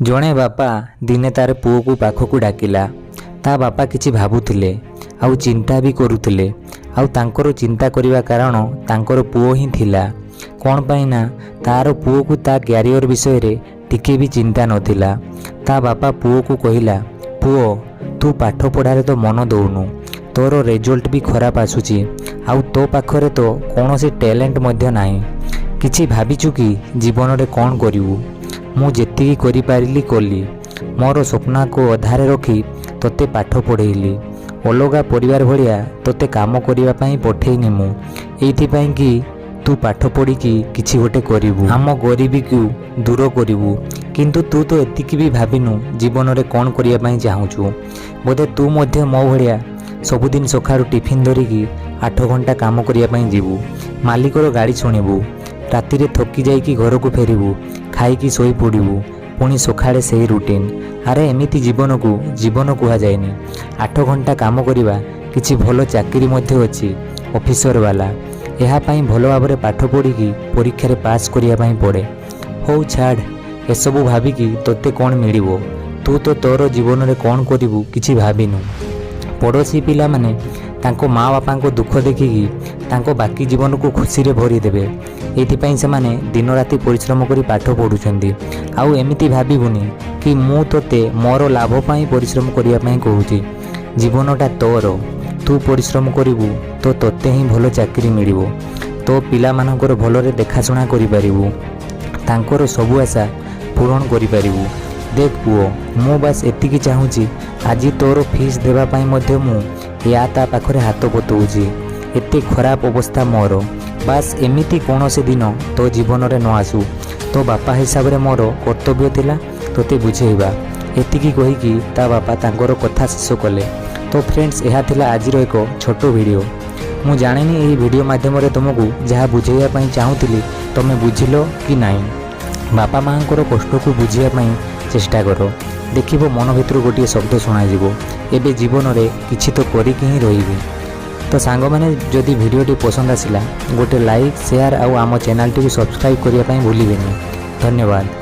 जड़े बापा दिने तार पुओ को पाखक डाकिला। ता बापा किछि भाबुथिले आउ चिंता भी करुथिले। आउ तांकर चिंता करिवा कारण तांकर पुओ ही थिला। कोन पाई ना तार पुओ को ता क्यारियर विषय रे टिके भी चिंता नथिला। ता बापा पुओ को कहिला, पुओ तू पाठ पढ़ारे तो मन दौनु, तोर रिजल्ट भी खराब आसुची, आउ तो पाखरे तो कौनसी टैलेंट मध्य नाही। किछि भाबिचु कि जीवन रे कौन करिवु? मु जेतिकी करि पारिली कली। मोर स्वप्न को अधारे रखी तोते पाठ पढ़ेइली। अलगा परिवार भलिया तोते काम करिवा पई पठेइनी मु एइथि पई कि तू पाठ पढ़ी कि किछि गोटे करिवु, हम गरीबी को दूर करिवु। किंतु तू तो एतिकी भी भाबिनु जीवन रे कौन करिया पई चाहूचु। बोधे तू मध्य मो भलिया सबुदिन सकाळु टिफिन धरिकी 8 घंटा काम करिया पई जीवु, मालिकर गाड़ी शुणिबु, राति थकी जाइकी घर को फेरिबु, खाइकी सोई पड़ू, पुणी सकाळे से रुटीन। अरे एमिति जीवन को जीवन कह जाएनि। 8 घंटा काम करिबा किछि भलो चाकरी मध्य अछि ऑफिसर वाला। यहा पई भलो भाबरे पाठ पढ़ी परीक्षा रे पास करिया पई पड़े। हो छाड़ एसबू भाबिकी तोते कौन मिलिबो? तू तो तोर जीवन रे कौन करिवु किछि भाबिनु। पड़ोसी पिला माने तांको माँ बापा को दुख देखिकी तांको बाकी जीवन को खुशी रे भरी देबे। एथिपाई से माने दिन राति परिश्रम करी पाठ पढ़ुचंदी। आउ एमिति भाबिबुनी कि मु तोते मोर लाभ पाई परिश्रम करिया पाई कहूची। जीवनटा तोर, तू परिश्रम करिवु तो तोते ही भलो चाकरी मिलिबो। तो पिला मानकर भलरे देखाशुना करि पारिबु, तांकर सबु आशा पूरण करि पारिबु। देख पुओ, मु बस एतिकी चाहूची आज तोर फीस देवा पाई मध्य मु या ता पाखरे हाथ पतौची। एते खराब अवस्था मोर, बास एमिति कौनसी दिन तो जीवन रे न आसू। तो बापा हिसाब रे मोर कर्तव्य थिला तोते बुझेइबा। एतिकी कहिकी ता बापा तांकर कथा शेष कले। तो फ्रेंड्स, यह थिला आजिर एक छोट वीडियो। मु जानिनी एही वीडियो माध्यम रे तुमको जहाँ बुझेइया पई चाहूतिली तमे बुझिलो कि नाही। बापा मांकर कष्ट को बुझिया पई चेष्टा करो, देखिबो मन भितर गोटे शब्द सुना जीवो, एबे जीवन रे किछि तो करिक ही रहिबी। तो सांग माने जदि वीडियोटी पसंद आसिला गोटे लाइक शेयर आउ आम चैनल टी सब्सक्राइब करिया पई भूलिबेनी। धन्यवाद।